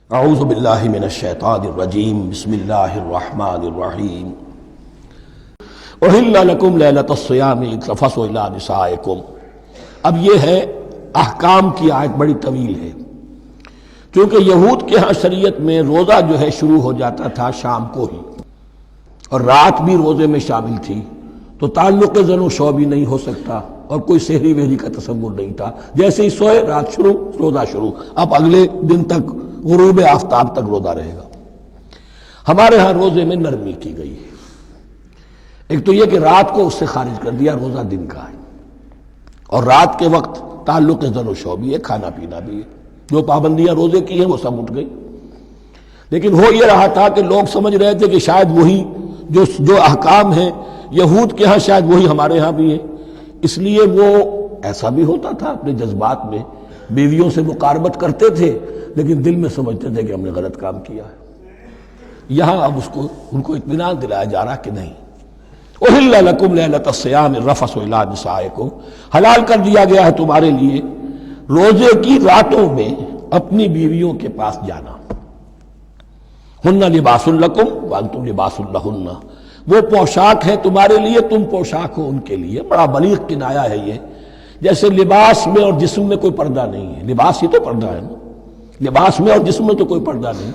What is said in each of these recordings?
اعوذ باللہ من الشیطان الرجیم بسم اللہ الرحمن الرحیم احل لکم لیلۃ الصیام الرفث الی نسائکم۔ اب یہ ہے احکام کی آیت، بڑی طویل ہے، کیونکہ یہود کے ہاں شریعت میں روزہ جو ہے شروع ہو جاتا تھا شام کو ہی، اور رات بھی روزے میں شامل تھی، تو تعلق زن و شو بھی نہیں ہو سکتا، اور کوئی سحری وحری کا تصور نہیں تھا۔ جیسے ہی سوئے رات شروع، روزہ شروع، اب اگلے دن تک غروب آفتاب تک روزہ رہے گا۔ ہمارے ہاں روزے میں نرمی کی گئی ہے، ایک تو یہ کہ رات کو اس سے خارج کر دیا، روزہ دن کا ہے، اور رات کے وقت تعلق زن و شو بھی ہے، کھانا پینا بھی ہے، جو پابندیاں روزے کی ہیں وہ سب اٹھ گئی۔ لیکن ہو یہ رہا تھا کہ لوگ سمجھ رہے تھے کہ شاید وہی جو احکام ہیں یہود کے ہاں شاید وہی ہمارے ہاں بھی ہے، اس لیے وہ ایسا بھی ہوتا تھا اپنے جذبات میں بیویوں سے مقاربت کرتے تھے، لیکن دل میں سمجھتے تھے کہ ہم نے غلط کام کیا ہے۔ یہاں اب ان کو اطمینان دلایا جا رہا کہ نہیں، احل لکم لیلۃ الصیام الرفث الی نسائکم، حلال کر دیا گیا ہے تمہارے لیے روزے کی راتوں میں اپنی بیویوں کے پاس جانا۔ ہن لباس لکم وانتم لباس لہن، وہ پوشاک ہے تمہارے لیے، تم پوشاک ہو ان کے لیے۔ بڑا بلیغ کنایا ہے یہ، جیسے لباس میں اور جسم میں کوئی پردہ نہیں ہے، لباس ہی تو پردہ ہے نا، لباس میں اور جسم میں تو کوئی پردہ نہیں،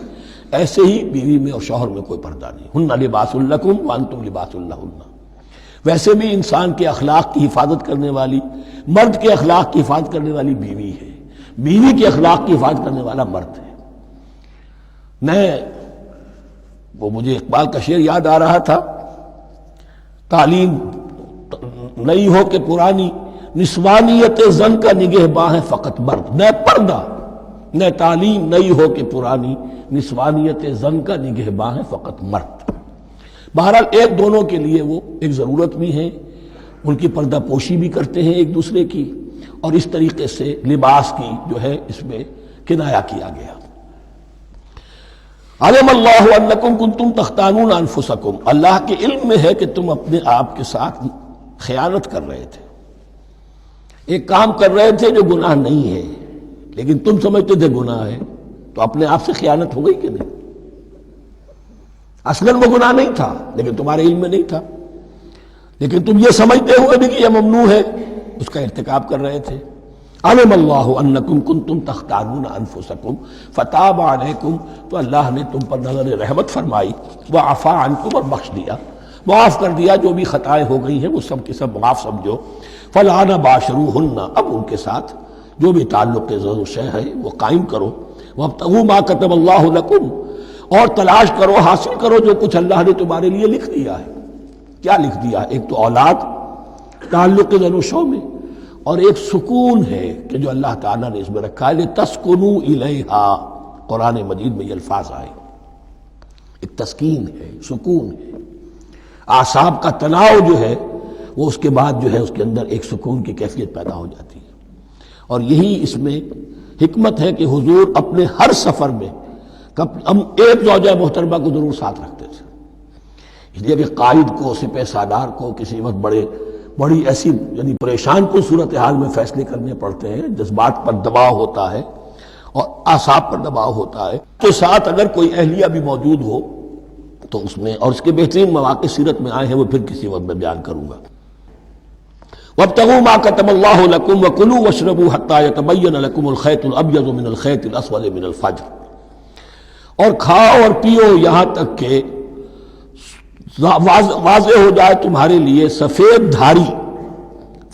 ایسے ہی بیوی میں اور شوہر میں کوئی پردہ نہیں۔ ہن لباس لکم وانتم لباس لہن۔ ویسے بھی انسان کے اخلاق کی حفاظت کرنے والی، مرد کے اخلاق کی حفاظت کرنے والی بیوی ہے، بیوی کے اخلاق کی حفاظت کرنے والا مرد ہے۔ وہ مجھے اقبال کا شعر یاد آ رہا تھا، تعلیم نئی ہو کہ پرانی، نسوانیت زن کا نگہباں ہے فقط مرد۔ نہ پردہ نہ تعلیم نئی ہو کہ پرانی، نسوانیت زن کا نگہباں ہے فقط مرد۔ بہرحال ایک دونوں کے لیے وہ ایک ضرورت بھی ہے، ان کی پردہ پوشی بھی کرتے ہیں ایک دوسرے کی، اور اس طریقے سے لباس کی جو ہے اس میں کنایا کیا گیا۔ علم اللہ انکم کنتم تختانون انفسکم، اللہ کے علم میں ہے کہ تم اپنے آپ کے ساتھ خیانت کر رہے تھے، ایک کام کر رہے تھے جو گناہ نہیں ہے، لیکن تم سمجھتے تھے گناہ ہے، تو اپنے آپ سے خیانت ہو گئی کہ نہیں؟ اصلاً وہ گناہ نہیں تھا لیکن تمہارے علم میں نہیں تھا، لیکن تم یہ سمجھتے ہوئے بھی کہ یہ ممنوع ہے، اس کا ارتکاب کر رہے تھے۔ علم اللہ انکم کنتم تختانون انفسکم فتاب علیکم، تو اللہ نے تم پر نظر رحمت فرمائی، وعفا عنکم، اور بخش دیا، معاف کر دیا، جو بھی خطائیں ہو گئی ہیں وہ سب کے سب معاف سمجھو۔ فالآن باشروہن، اب ان کے ساتھ جو بھی تعلق زن و شے ہے وہ قائم کرو۔ وابتغوا ما کتب اللہ لکم، اور تلاش کرو، حاصل کرو جو کچھ اللہ نے تمہارے لیے لکھ دیا ہے۔ کیا لکھ دیا ہے؟ ایک تو اولاد تعلق زن و شو میں، اور ایک سکون ہے کہ جو اللہ تعالیٰ نے اس میں رکھا ہے، لِتَسْكُنُوا إِلَيْهَا، قرآن مجید میں یہ الفاظ آئے، ایک تسکین ہے، سکون ہے، اعصاب کا تناؤ جو ہے وہ اس کے بعد جو ہے اس کے اندر ایک سکون کی کیفیت پیدا ہو جاتی ہے۔ اور یہی اس میں حکمت ہے کہ حضور اپنے ہر سفر میں ہم ایک زوجہ محترمہ کو ضرور ساتھ رکھتے تھے، اس لیے کہ قائد کو، سپہ سالار کو کسی وقت بڑی ایسی یعنی پریشان کن صورتحال میں فیصلے کرنے پڑتے ہیں، جذبات پر دباؤ ہوتا ہے اور اعصاب پر دباؤ ہوتا ہے، تو ساتھ اگر کوئی اہلیہ بھی موجود ہو تو اس میں، اور اس کے بہترین مواقع سیرت میں آئے ہیں، وہ پھر کسی وقت میں بیان کروں گا۔ وابتغوا ما كتب الله لكم وكلوا واشربوا حتى يتبين لكم الخيط الابيض من الخيط الاسود من الفجر، اور کھاؤ اور پیو یہاں تک کہ واضح ہو جائے تمہارے لیے سفید دھاری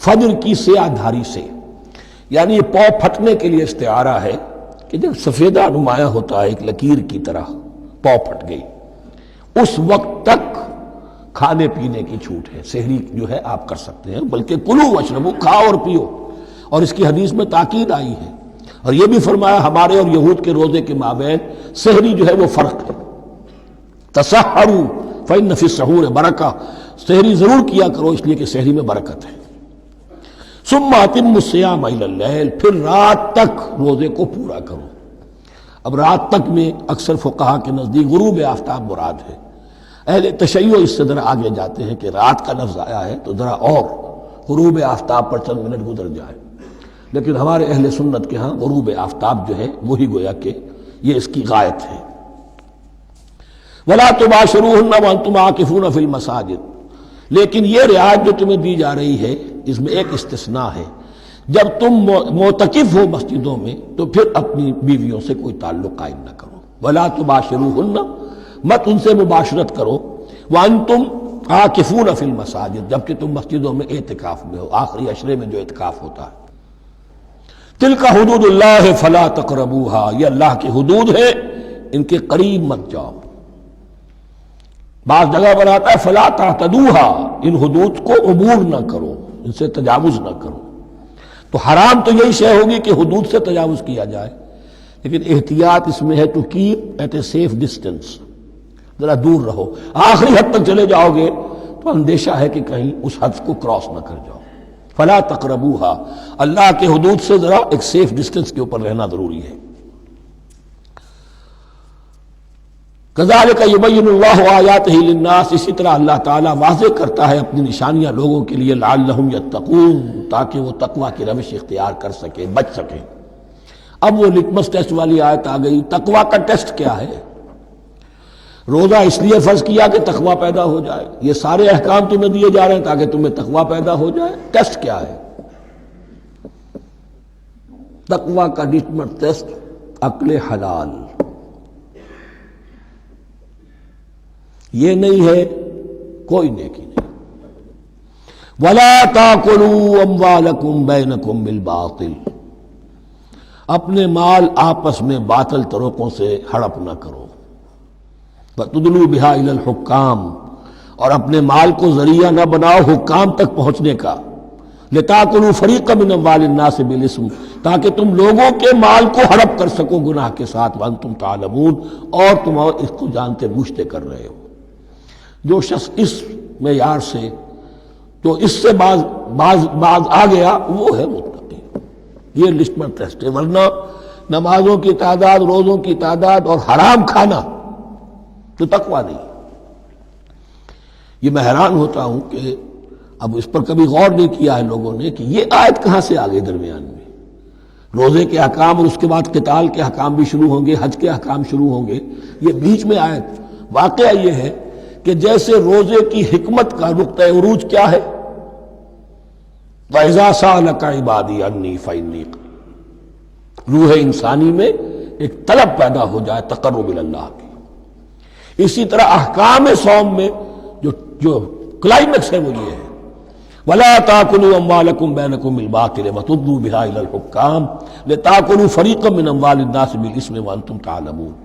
فجر کی سیاہ دھاری سے، یعنی یہ پاؤں پھٹنے کے لیے استعارہ ہے کہ جب سفیدہ نمایاں ہوتا ہے ایک لکیر کی طرح، پاؤں پھٹ گئی، اس وقت تک کھانے پینے کی چھوٹ ہے، سحری جو ہے آپ کر سکتے ہیں، بلکہ کلوا واشربوا، کھاؤ اور پیو، اور اس کی حدیث میں تاکید آئی ہے، اور یہ بھی فرمایا ہمارے اور یہود کے روزے کے مابین سحری جو ہے وہ فرق ہے۔ تسحروا فإن فی السحور برکہ، سحری ضرور کیا کرو اس لیے کہ سحری میں برکت ہے۔ ثم اتموا الصیام الی اللیل، پھر رات تک روزے کو پورا کرو۔ اب رات تک میں اکثر فقہا کے نزدیک غروب آفتاب مراد ہے، اہل تشیع اس سے ذرا آگے جاتے ہیں کہ رات کا لفظ آیا ہے تو ذرا اور غروب آفتاب پر چند منٹ گزر جائے، لیکن ہمارے اہل سنت کے ہاں غروب آفتاب جو ہے وہی گویا کہ یہ اس کی غایت ہے۔ وَلَا تُبَاشِرُوهُنَّ وَأَنْتُمْ عَاكِفُونَ فِي الْمَسَاجِدِ، لیکن یہ رعایت جو تمہیں دی جا رہی ہے اس میں ایک استثناء ہے، جب تم معتکف ہو مسجدوں میں تو پھر اپنی بیویوں سے کوئی تعلق قائم نہ کرو۔ وَلَا تُبَاشِرُوهُنَّ، مت ان سے مباشرت کرو، وَأَنْتُمْ عَاكِفُونَ فِي الْمَسَاجِدِ، جبکہ تم مسجدوں میں اعتکاف میں ہو، آخری عشرے میں جو اعتکاف ہوتا ہے۔ تِلْكَ حُدُودُ اللَّهِ فَلَا تَقْرَبُوهَا، یہ اللہ کی حدود ہے، ان کے قریب مت جاؤ۔ بعض جگہ پر آتا ہے فَلَا تَعْتَدُوهَا، ان حدود کو عبور نہ کرو، ان سے تجاوز نہ کرو۔ تو حرام تو یہی شے ہوگی کہ حدود سے تجاوز کیا جائے، لیکن احتیاط اس میں ہے to keep at a safe distance, ذرا دور رہو۔ آخری حد تک چلے جاؤ گے تو اندیشہ ہے کہ کہیں اس حد کو کراس نہ کر جاؤ۔ فلا تقربوها، اللہ کے حدود سے ذرا ایک سیف ڈسٹینس کے اوپر رہنا ضروری ہے۔ کذالک یبین اللہ آیاتہ للناس، اسی طرح اللہ تعالیٰ واضح کرتا ہے اپنی نشانیاں لوگوں کے لیے، لعلہم یتقون، تاکہ وہ تقوی کی روش اختیار کر سکیں، بچ سکیں۔ اب وہ لٹمس ٹیسٹ والی آیت آ گئی، تقوی کا ٹیسٹ کیا ہے؟ روزہ اس لیے فرض کیا کہ تقوی پیدا ہو جائے، یہ سارے احکام تمہیں دیے جا رہے ہیں تاکہ تمہیں تقوی پیدا ہو جائے۔ ٹیسٹ کیا ہے؟ تقوی کا لٹمس ٹیسٹ عقل حلال، یہ نہیں ہے کوئی نیکی نہیں۔ وَلَا تَأْكُلُوا أَمْوَالَكُمْ بَيْنَكُمْ بِالْبَاطِلِ، اپنے مال آپس میں باطل طریقوں سے ہڑپ نہ کرو۔ وَتُدْلُوا بِهَا إِلَى الْحُكَّامِ، اور اپنے مال کو ذریعہ نہ بناؤ حکام تک پہنچنے کا۔ لِتَأْكُلُوا فَرِيقًا مِنْ أَمْوَالِ النَّاسِ بِالْإِثْمِ، تاکہ تم لوگوں کے مال کو ہڑپ کر سکو گناہ کے ساتھ، وَأَنْتُمْ تَعْلَمُونَ، اور تم اس کو جانتے بوجھتے کر رہے ہو۔ جو شخص اس معیار سے تو اس سے باز آ گیا وہ ہے متقی۔ یہ لٹمس ٹیسٹ ہے، ورنہ نمازوں کی تعداد، روزوں کی تعداد اور حرام کھانا تو تقوی نہیں۔ یہ میں حیران ہوتا ہوں کہ اب اس پر کبھی غور نہیں کیا ہے لوگوں نے کہ یہ آیت کہاں سے آ گئی درمیان میں۔ روزے کے احکام اور اس کے بعد قتال کے احکام بھی شروع ہوں گے، حج کے احکام شروع ہوں گے، یہ بیچ میں آیت۔ واقعہ یہ ہے کہ جیسے روزے کی حکمت کا نقطہ عروج کیا ہے، وَإِذَا سَأَلَكَ عِبَادِي عَنِّي فَإِنِّي قَرِيبٌ، روح انسانی میں ایک طلب پیدا ہو جائے تقرب اللہ کی۔ اسی طرح احکام صوم میں جو کلائمیکس ہے وہ یہ ہے، وَلَا تَأْكُلُوا أَمْوَالَكُمْ بَيْنَكُمْ بِالْبَاطِلِ وَتُدْلُوا بِهَا إِلَى الْحُكَّامِ لِتَأْكُلُوا فَرِيقًا مِنْ أَمْوَالِ النَّاسِ بِالْإِثْمِ وَأَنْتُمْ تَعْلَمُونَ۔